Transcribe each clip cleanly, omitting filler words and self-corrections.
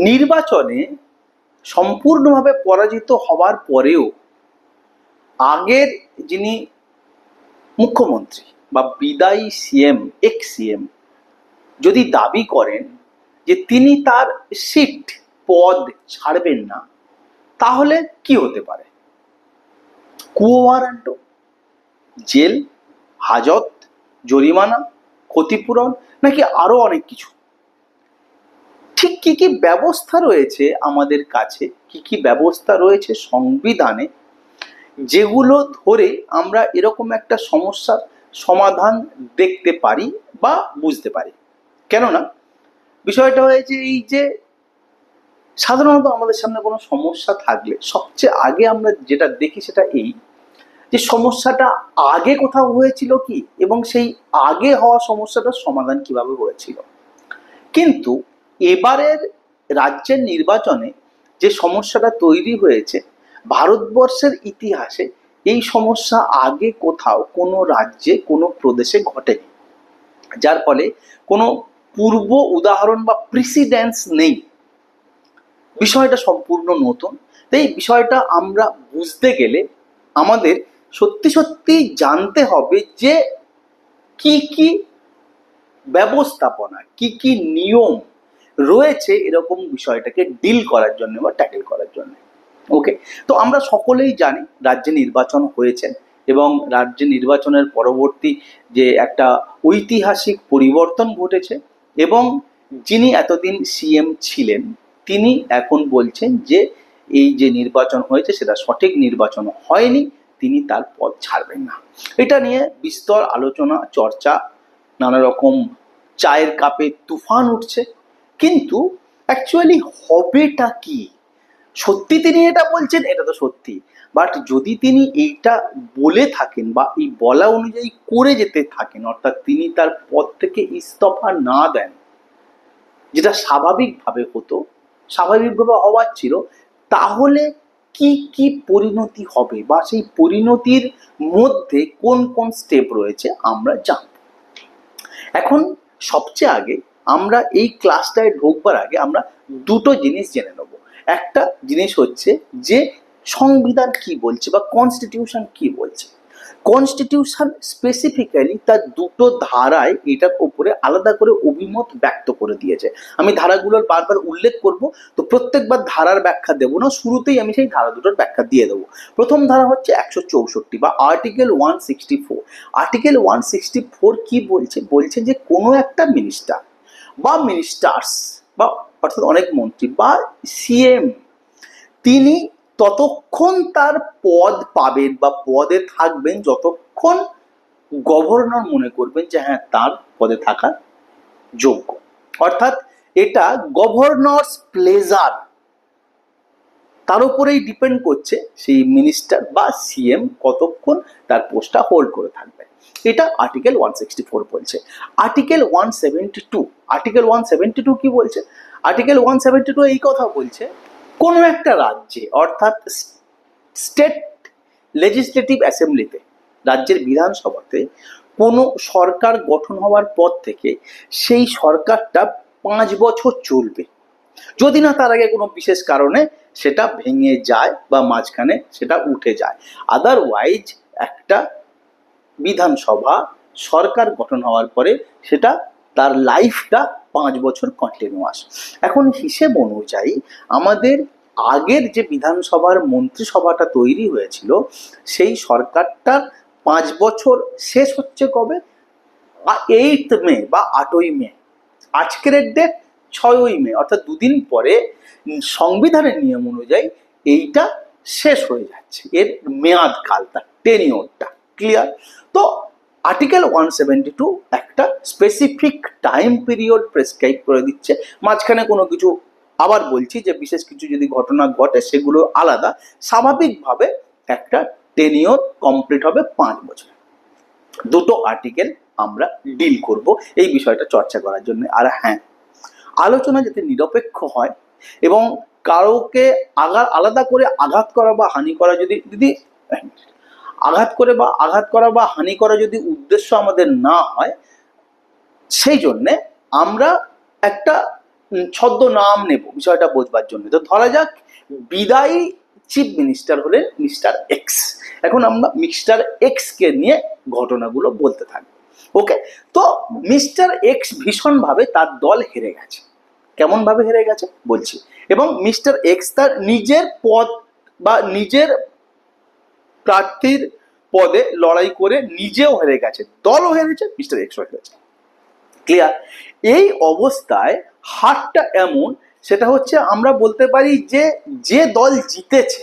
নির্বাচনে সম্পূর্ণভাবে পরাজিত হওয়ার পরেও আগের যিনি মুখ্যমন্ত্রী বা বিদায়ী সিএম এক্স সিএম যদি দাবি করেন যে তিনি তার সিট পদ ছাড়বেন না, তাহলে কি হতে পারে? কুয়ো ওয়ারেন্ট, জেল, হাজত, জরিমানা, ক্ষতিপূরণ, নাকি আরো অনেক কিছু? ঠিক কি কি ব্যবস্থা রয়েছে আমাদের কাছে, কি কি ব্যবস্থা রয়েছে সংবিধানে, যেগুলো ধরে আমরা এরকম একটা সমস্যার সমাধান দেখতে পারি বা বুঝতে পারি? কেননা বিষয়টা হয়েছে এই যে সাধারণত আমাদের সামনে কোনো সমস্যা থাকলে সবচেয়ে আগে আমরা যেটা দেখি সেটা এই যে সমস্যাটা আগে কোথাও হয়েছিল কি, এবং সেই আগে হওয়া সমস্যাটার সমাধান কিভাবে হয়েছিল। কিন্তু এবারের রাজ্যের নির্বাচনে যে সমস্যাটা তৈরি হয়েছে, ভারতবর্ষের ইতিহাসে এই সমস্যা আগে কোথাও কোনো রাজ্যে কোনো প্রদেশে ঘটেনি, যার ফলে কোনো পূর্ব উদাহরণ বা প্রিসিডেন্স নেই। বিষয়টা সম্পূর্ণ নতুন। তাই বিষয়টা আমরা বুঝতে গেলে আমাদের সত্যি সত্যি জানতে হবে যে কি কি ব্যবস্থাপনা, কি কি নিয়ম রয়েছে এরকম বিষয়টাকে ডিল করার জন্য বা ট্যাকেল করার জন্য। ওকে, তো আমরা সকলেই জানি রাজ্যে নির্বাচন হয়েছে এবং রাজ্যে নির্বাচনের পরবর্তী যে একটা ঐতিহাসিক পরিবর্তন ঘটেছে, এবং যিনি এতদিন সিএম ছিলেন তিনি এখন বলছেন যে এই যে নির্বাচন হয়েছে সেটা সঠিক নির্বাচন হয়নি, তিনি তার পদ ছাড়বেন না। এটা নিয়ে বিস্তর আলোচনা, চর্চা, নানা রকম চায়ের কাপে তুফান উঠছে। কিন্তু অ্যাকচুয়ালি হবেটা কি? সত্যি তিনি এটা বলছেন, এটা তো সত্যি, বাট যদি তিনি এইটা বলে থাকেন বা এই বলা অনুযায়ী করে যেতে থাকেন, অর্থাৎ তিনি তার পদ থেকে ইস্তফা না দেন, যেটা স্বাভাবিকভাবে হতো, স্বাভাবিকভাবে হওয়ার ছিল, তাহলে কি কি পরিণতি হবে বা সেই পরিণতির মধ্যে কোন কোন স্টেপ রয়েছে আমরা জানব। এখন সবচেয়ে আগে আমরা এই ক্লাসটায় ঢোকবার আগে আমরা দুটো জিনিস জেনে নেব। একটা জিনিস হচ্ছে যে সংবিধান কি বলছে বা কনস্টিটিউশন কি বলছে। কনস্টিটিউশন স্পেসিফিক্যালি তার দুটো ধারায় এটার উপরে আলাদা করে অভিমত ব্যক্ত করে দিয়েছে। আমি ধারাগুলোর বারবার উল্লেখ করব, তো প্রত্যেকবার ধারার ব্যাখ্যা দেবো না, শুরুতেই আমি সেই ধারা দুটোর ব্যাখ্যা দিয়ে দেবো। প্রথম ধারা হচ্ছে 164 বা আর্টিকেল 164। আর্টিকেল 164 কি বলছে? বলছে যে কোনো একটা মিনিস্টার বা মিনিস্টার্স বা অর্থাৎ অনেক মন্ত্রী বা সিএম, তিনি ততক্ষণ তার পদ পাবেন বা পদে থাকবেন যতক্ষণ গভর্নর মনে করবেন যে হ্যাঁ তার পদে থাকার যোগ্য। অর্থাৎ এটা গভর্নরস প্লেজার, তার উপরেই ডিপেন্ড করছে সেই মিনিস্টার বা সিএম কতক্ষণ তার পোস্টটা হোল্ড করে থাকবে। এটা আর্টিকেল 164 বলছে। আর্টিকেল 172, আর্টিকেল 172 কি বলছে? আর্টিকেল 172 এই কথা বলছে, কোনো একটা রাজ্যে অর্থাৎ স্টেট লেজিসলেটিভ অ্যাসেম্বলিতে, রাজ্যের বিধানসভাতে কোনো সরকার গঠন হওয়ার পর থেকে সেই সরকারটা 5 বছর চলবে, যদি না তার আগে কোনো বিশেষ কারণে সেটা ভেঙে যায় বা মাঝখানে সেটা উঠে যায়। আদারওয়াইজ একটা বিধানসভা সরকার গঠন হওয়ার পরে সেটা তার লাইফটা 5 বছর কন্টিনিউয়াস। এখন হিসেব অনুযায়ী আমাদের আগের যে বিধানসভার মন্ত্রিসভাটা তৈরি হয়েছিল সেই সরকারটার 5 বছর শেষ হচ্ছে কবে? 8 মে বা 8ই মে। আজকের ডেট 6ই মে, অর্থাৎ দুদিন পরে সংবিধানের নিয়ম অনুযায়ী এইটা শেষ হয়ে যাচ্ছে, এর মেয়াদ কালটা, টেনিওরটা। ক্লিয়ার? তো আর্টিকেল 172 একটা স্পেসিফিক টাইম পিরিয়ড প্রেসক্রাইব করে দিচ্ছে, মাঝখানে কোনো কিছু, আবার বলছি যে বিশেষ কিছু যদি ঘটনা ঘটে সেগুলো আলাদা, স্বাভাবিকভাবে একটা টেনিওর কমপ্লিট হবে 5 বছর। দুটো আর্টিকেল আমরা ডিল করব এই বিষয়টা চর্চা করার জন্য। আর হ্যাঁ, আলোচনা যাতে নিরপেক্ষ হয় এবং কারোকে আলাদা করে আঘাত করা বা হানি করা যদি আঘাত করা বা হানি করা যদি উদ্দেশ্য আমাদের না হয়, সেই জন্যে আমরা একটা ছদ্মনাম নেব বিষয়টা বোঝবার জন্য। তো ধরা যাক বিদায়ী চিফ মিনিস্টার হলেন মিস্টার এক্স। এখন আমরা মিস্টার এক্স কে নিয়ে ঘটনাগুলো বলতে থাকি। ওকে, তো মিস্টার এক্স ভীষণভাবে তার দল হেরে গেছে। কেমন ভাবে হেরে গেছে বলছি। এবং মিস্টার এক্স তার নিজের পদ বা নিজের প্রার্থীর পদে লড়াই করে নিজেও হেরে গেছে, দলও হেরেছে, মিস্টার এক্সও হেরেছে। ক্লিয়ার? এই অবস্থায় হারটা এমন, সেটা হচ্ছে আমরা বলতে পারি যে যে দল জিতেছে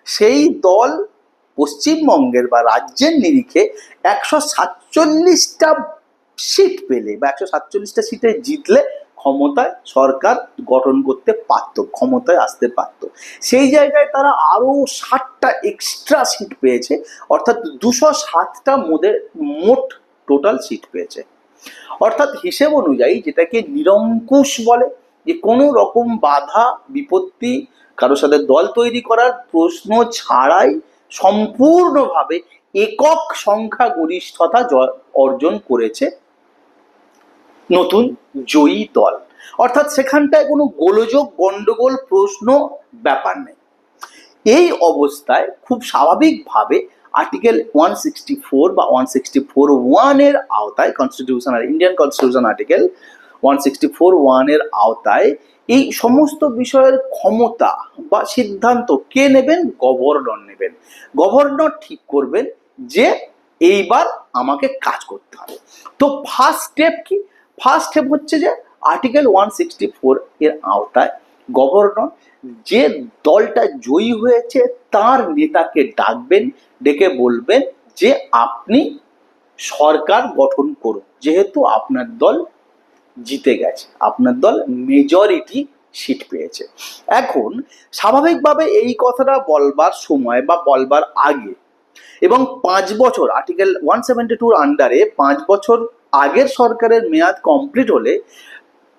সেই দল পশ্চিমবঙ্গের বা রাজ্যের নিরিখে 147টা সিট পেলে বা 147টা সিটে জিতলে ক্ষমতায় সরকার গঠন করতে পারত, ক্ষমতায় আসতে পারত। সেই জায়গায় তারা আরো 60টা এক্সট্রা সিট পেয়েছে, অর্থাৎ 207টা মোট টোটাল সিট পেয়েছে। অর্থাৎ হিসেব অনুযায়ী যেটাকে নিরঙ্কুশ বলে, যে কোনো রকম বাধা বিপত্তি কারোর সাথে দল তৈরি করার প্রশ্ন ছাড়াই সম্পূর্ণভাবে একক সংখ্যাগরিষ্ঠতা অর্জন করেছে নতুন জয়ী দল। অর্থাৎ সেখানটায় কোনো গোলযোগ গন্ডগোল প্রশ্ন ব্যাপার নেই। এই অবস্থায় খুব স্বাভাবিকভাবে আর্টিকেল 164 বা 164(1) এর আওতায়, কনস্টিটিউশন আর ইন্ডিয়ান কনস্টিটিউশন আর্টিকেল 164(1) এর আওতায় এই সমস্ত বিষয়ের ক্ষমতা বা সিদ্ধান্ত কে নেবেন? গভর্নর নেবেন। গভর্নর ঠিক করবেন যে এইবার আমাকে কাজ করতে হবে। তো ফার্স্ট স্টেপ কি? ফার্স্ট স্টেপ হচ্ছে যে আর্টিকেল 164 এর আওতায় গভর্নর যে দলটা জয়ী হয়েছে তার নেতাকে ডাকবেন, ডেকে বলবেন যে আপনি সরকার গঠন করুন, যেহেতু আপনার দল জিতে গেছে, আপনার দল মেজরিটি সিট পেয়েছে। এখন স্বাভাবিকভাবে এই কথাটা বলবার সময় বা বলবার আগে এবং 5 বছর আর্টিকেল 172 আন্ডারে 5 বছর আগের সরকারের মেয়াদ কমপ্লিট হলে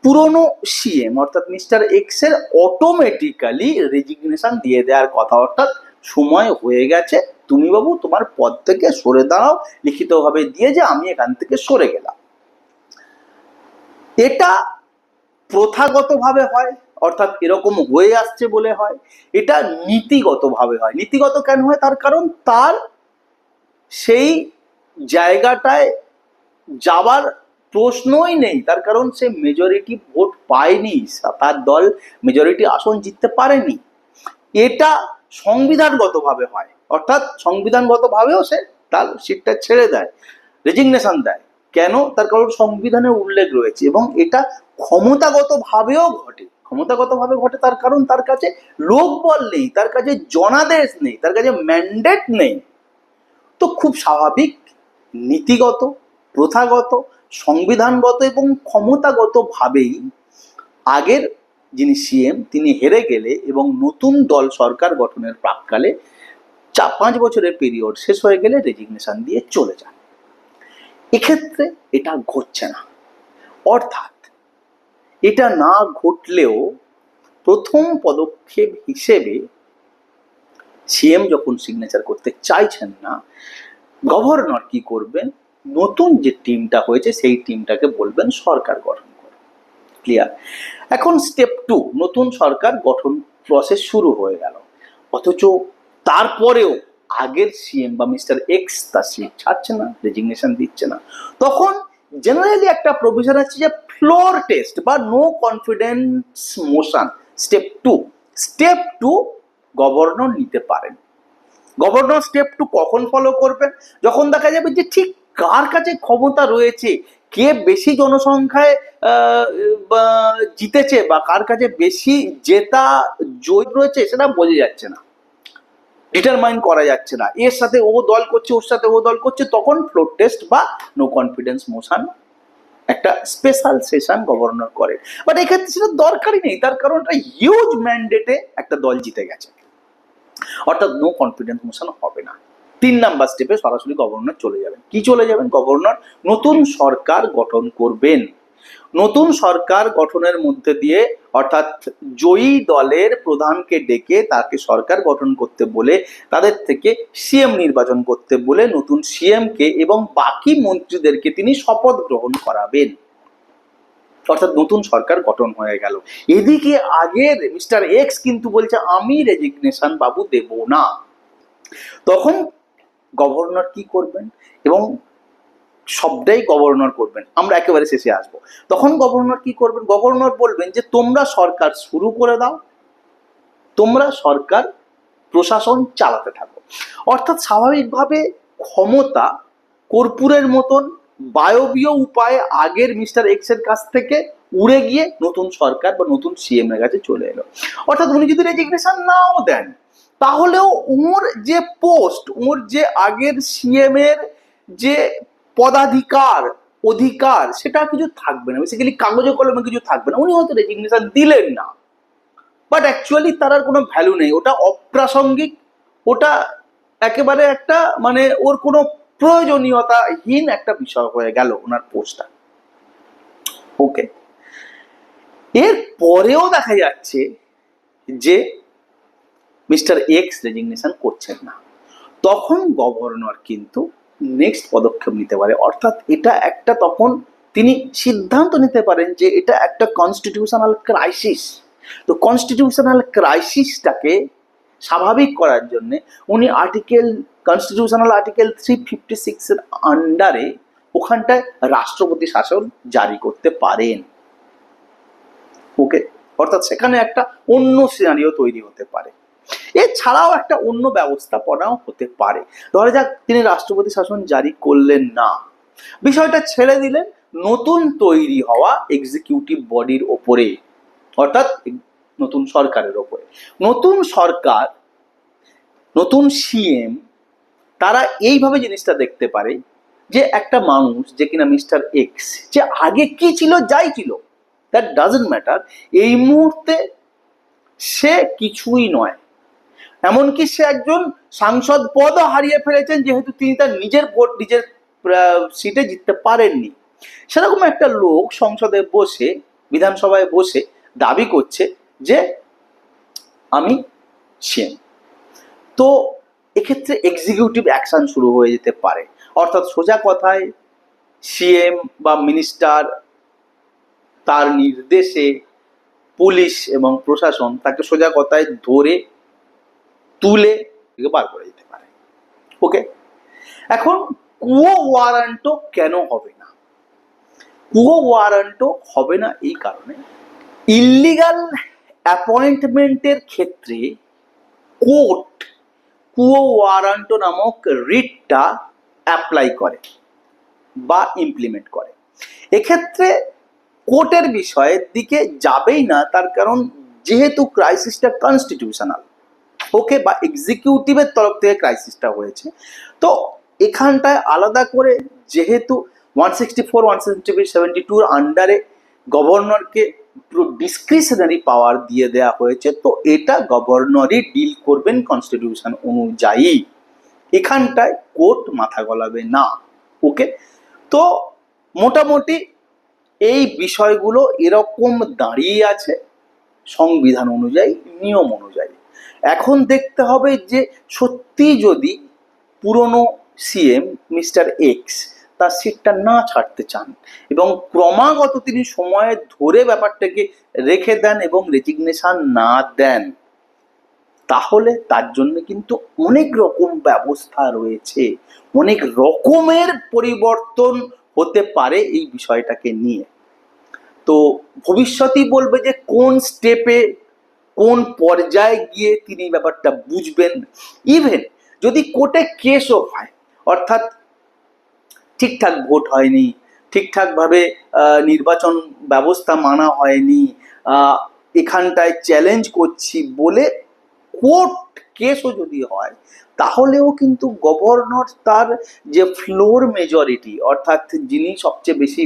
পুরনো সিএম অর্থাৎ মিস্টার এক্স এর অটোমেটিক্যালি রেজিগনেশন দিয়ে দেওয়ার কথা, অর্থাৎ সময় হয়ে গেছে, তুমি বাবু তোমার পদ থেকে সরে দাঁড়াও, লিখিতভাবে দিয়ে যে আমি এখান থেকে সরে গেলাম। এটা প্রথাগতভাবে হয়, অর্থাৎ এরকম হয়ে আসছে বলে হয়। এটা নীতিগতভাবে হয়। নীতিগত কেন হয়? তার কারণ তার সেই জায়গাটায় যাওয়ার প্রশ্নই নেই, তার কারণ সে মেজরিটি ভোট পায়নি, তার দল মেজরিটি আসন জিততে পারেনি। এটা সংবিধানগতভাবে হয়, অর্থাৎ সংবিধানগতভাবেও সে তার সিটটা ছেড়ে দেয়, রেজিগনেশন দেয়। কেন? তার কারণ সংবিধানে উল্লেখ রয়েছে। এবং এটা ক্ষমতাগতভাবেও ঘটে। ক্ষমতাগতভাবে ঘটে তার কারণ তার কাছে লোকবল নেই, তার কাছে জনাদেশ নেই, তার কাছে ম্যান্ডেট নেই। তো খুব স্বাভাবিক, নীতিগত, প্রথাগত, সংবিধানগত এবং ক্ষমতাগতভাবেই আগের যিনি সিএম তিনি হেরে গেলে এবং নতুন দল সরকার গঠনের প্রাক্কালে 4-5 বছরের পিরিয়ড শেষ হয়ে গেলে রেজিগনেশন দিয়ে চলে যান। এক্ষেত্রে এটা ঘটছে না। অর্থাৎ এটা না ঘটলেও প্রথম পদক্ষেপ হিসেবে সিএম যখন সিগনেচার করতে চাইছেন না, গভর্নর কি করবেন? নতুন যে টিমটা হয়েছে সেই টিমটাকে বলবেন সরকার গঠন করো। ক্লিয়ার? এখন স্টেপ 2, নতুন সরকার গঠন প্রসেস শুরু হয়ে গেল, অথচ তারপরেও আগের সিএম বা মিস্টার এক্স তার সিট ছাড়ছে না, রেজিগনেশন দিচ্ছে না। তখন জেনারেলি একটা প্রভিশন আছে যে ফ্লোর টেস্ট বা no confidence motion, step 2 governor নিতে পারেন। গভর্নর স্টেপ 2 কখন ফলো করবেন? যখন দেখা যাবে যে ঠিক কার কাছে ক্ষমতা রয়েছে, কে বেশি জনসংখ্যায় জিতেছে বা কার কাছে বেশি জেতা জয় রয়েছে সেটা বোঝা যাচ্ছে না, ডিটারমাইন করা যাচ্ছে না। এর সাথে ও দল করছে, ওর সাথে ও দল করছে, তখন ফ্লোর টেস্ট বা নো কনফিডেন্স মোশন একটা স্পেশাল সেশন গভর্নর করে। বাট এক্ষেত্রে সেটা দরকারই নেই, তার কারণ একটা হিউজ ম্যান্ডেটে একটা দল জিতে গেছে, অর্থাৎ নো কনফিডেন্স মোশন হবে না। 3 নাম্বার স্টেপে সরাসরি গভর্নর চলে যাবেন। কি চলে যাবেন? গভর্নর নতুন সরকার গঠন করবেন। নতুন সরকার গঠনের মধ্যে দিয়ে অর্থাৎ জয়ী দলের প্রধানকে ডেকে তাকে সরকার গঠন করতে বলে, তাদের থেকে সিএম নির্বাচন করতে বলে নতুন সিএম কে এবং বাকি মন্ত্রীদেরকে তিনি শপথ গ্রহণ করাবেন। অর্থাৎ নতুন সরকার গঠন হয়ে গেল। এদিকে আগের মিস্টার এক্স কিন্তু বলছে আমি রেজিগনেশন বাবু দেব না। তখন গভর্নর কি করবেন, এবং সবটাই গভর্নর করবেন, আমরা একেবারে শেষে আসবো। তখন গভর্নর কি করবেন, গভর্নর বলবেন যে তোমরা সরকার শুরু করে দাও, তোমরা সরকার প্রশাসন চালাতে থাকো। অর্থাৎ স্বাভাবিকভাবে ক্ষমতা কর্পূরের মতন বায়বীয় উপায়ে আগের মিস্টার এক্স এর কাছ থেকে উড়ে গিয়ে নতুন সরকার বা নতুন সিএম এর কাছে চলে এলো। অর্থাৎ উনি যদি রেজিগনেশন নাও দেন, তাহলেও ওর যে পোস্ট, ওর যে আগের সিএম এর যে পদাধিকার অধিকার, সেটা কিছু থাকবে না, বেসিক্যালি কাগজে কলমে কিছু থাকবে না। উনি হয়তো রেজিগনেশন দিলেন না, বাট অ্যাকচুয়ালি তার আর কোনো ভ্যালু নেই, ওটা অপ্রাসঙ্গিক, ওটা একেবারে একটা মানে ওর কোনো প্রয়োজনীয়তাহীন একটা বিষয় হয়ে গেল ওনার পোস্টটা। ওকে, এর পরেও দেখা যাচ্ছে যে মিস্টার এক্স রেজিগনেশন করছেন না। তখন গভর্নর কিন্তু নেক্সট পদক্ষেপ নিতে পারে, অর্থাৎ এটা একটা, তখন তিনি সিদ্ধান্ত নিতে পারেন যে এটা একটা কনস্টিটিউশনাল ক্রাইসিস। তো কনস্টিটিউশনাল ক্রাইসিসটাকে স্বাভাবিক করার জন্য উনি কনস্টিটিউশনাল আর্টিকেল 356 এর আন্ডারে ওখানটায় রাষ্ট্রপতি শাসন জারি করতে পারেন। ওকে, অর্থাৎ সেখানে একটা অন্য সিনারিও তৈরি হতে পারে। এছাড়াও একটা অন্য ব্যবস্থাপনাও হতে পারে। ধরা যাক তিনি রাষ্ট্রপতি শাসন জারি করলেন না, বিষয়টা ছেড়ে দিলেন নতুন তৈরি হওয়া এক্সিকিউটিভ বডির ওপরে, অর্থাৎ নতুন সরকারের ওপরে। নতুন সরকার, নতুন সিএম, তারা এইভাবে জিনিসটা দেখতে পারে যে একটা মানুষ যে কিনা মিস্টার এক্স, যে আগে কি ছিল যাই ছিল দ্যাট ডাজন্ট ম্যাটার, এই মুহূর্তে সে কিছুই নয়। এমনকি সে একজন সাংসদ পদও হারিয়ে ফেলেছেন, যেহেতু তিনি তার নিজের ভোট নিজের সিটে জিততে পারেননি। সেরকম একটা লোক সংসদে বসে, বিধানসভায় বসে দাবি করছে যে আমি সিএম। তো এক্ষেত্রে এক্সিকিউটিভ অ্যাকশন শুরু হয়ে যেতে পারে। অর্থাৎ সোজা কথায় সিএম বা মিনিস্টার তার নির্দেশে পুলিশ এবং প্রশাসন তাকে সোজা কথায় ধরে তুলে বার করে দিতে পারে। ওকে, এখন কুয়ো ওয়ারেন্টও কেন হবে না? কুয়ো ওয়ারেন্টও হবে না এই কারণে, ইল্লিগাল অ্যাপয়েন্টমেন্টের ক্ষেত্রে কোর্ট কুয়ো ওয়ারেন্ট নামক রিটটা অ্যাপ্লাই করে বা ইমপ্লিমেন্ট করে। এক্ষেত্রে কোর্টের বিষয়ের দিকে যাবেই না, তার কারণ যেহেতু ক্রাইসিসটা কনস্টিটিউশনাল, ওকে, বা এক্সিকিউটিভের তরফ থেকে ক্রাইসিসটা হয়েছে, তো এখানটায় আলাদা করে যেহেতু 164, 173, 72 আন্ডারে গভর্নরকে পুরো ডিসক্রিশনারি পাওয়ার দিয়ে দেওয়া হয়েছে, তো এটা গভর্নরই ডিল করবেন কনস্টিটিউশন অনুযায়ী, এখানটায় কোর্ট মাথা গলাবে না। ওকে, তো মোটামুটি এই বিষয়গুলো এরকম দাঁড়িয়ে আছে সংবিধান অনুযায়ী, নিয়ম অনুযায়ী। এখন দেখতে হবে যে সত্যি যদি পুরনো সিএম মিস্টার এক্স তার সিটটা না ছাড়তে চান এবং ক্রমাগত তিনি সময় ধরে ব্যাপারটাকে রেখে দেন এবং রেজিগনেশন না দেন, তাহলে তার জন্য কিন্তু অনেক রকম ব্যবস্থা রয়েছে, অনেক রকমের পরিবর্তন হতে পারে এই বিষয়টাকে নিয়ে। তো ভবিষ্যতই বলবে যে কোন স্টেপে কোন পর্যায়ে গিয়ে তিনি ব্যাপারটা বুঝবেন। ইভেন যদি কোর্টে কেসও হয়, অর্থাৎ ঠিকঠাক ভোট হয়নি, ঠিকঠাকভাবে নির্বাচন ব্যবস্থা মানা হয়নি, এখানটায় চ্যালেঞ্জ করছি বলে কোর্ট কেসও যদি হয়, তাহলেও কিন্তু গভর্নর তার যে ফ্লোর মেজরিটি, অর্থাৎ যিনি সবচেয়ে বেশি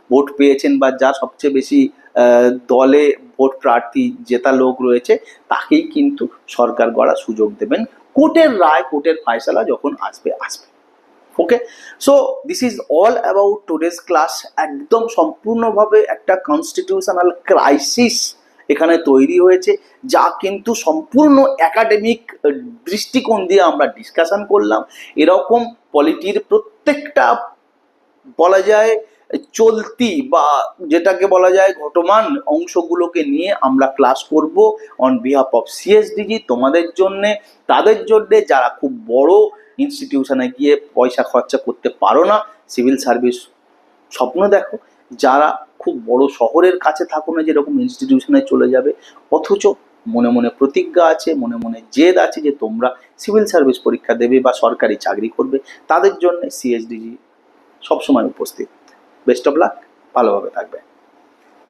ভোট পেয়েছেন বা যার সবচেয়ে বেশি দলে ভোট প্রার্থী জেতা লোক রয়েছে, তাকেই কিন্তু সরকার গড়ার সুযোগ দেবেন কোর্টের রায়, কোর্টের ফয়সালা যখন আসবে। Okay, so this is all about today's class. একদম সম্পূর্ণভাবে একটা কনস্টিটিউশনাল ক্রাইসিস এখানে তৈরি হয়েছে, যা কিন্তু সম্পূর্ণ একাডেমিক দৃষ্টিকোণ দিয়ে আমরা ডিসকাশন করলাম। এরকম পলিটির প্রত্যেকটা বলা যায় চলতি বা যেটাকে বলা যায় ঘটমান অংশগুলোকে নিয়ে আমরা ক্লাস করব অন বিহাফ অফ সিএসডিজি তোমাদের জন্যে, তাদের জন্যে যারা খুব বড় ইনস্টিটিউশনে গিয়ে পয়সা খরচা করতে পারো না, সিভিল সার্ভিস স্বপ্ন দেখো, যারা খুব বড় শহরের কাছে থাকো না যেরকম ইনস্টিটিউশনে চলে যাবে, অথচ মনে মনে প্রতিজ্ঞা আছে, মনে মনে জেদ আছে যে তোমরা সিভিল সার্ভিস পরীক্ষা দেবে বা সরকারি চাকরি করবে, তাদের জন্য সিএসডিজি সবসময় উপস্থিত। বেস্ট অফ লাক, ভালোভাবে থাকবে।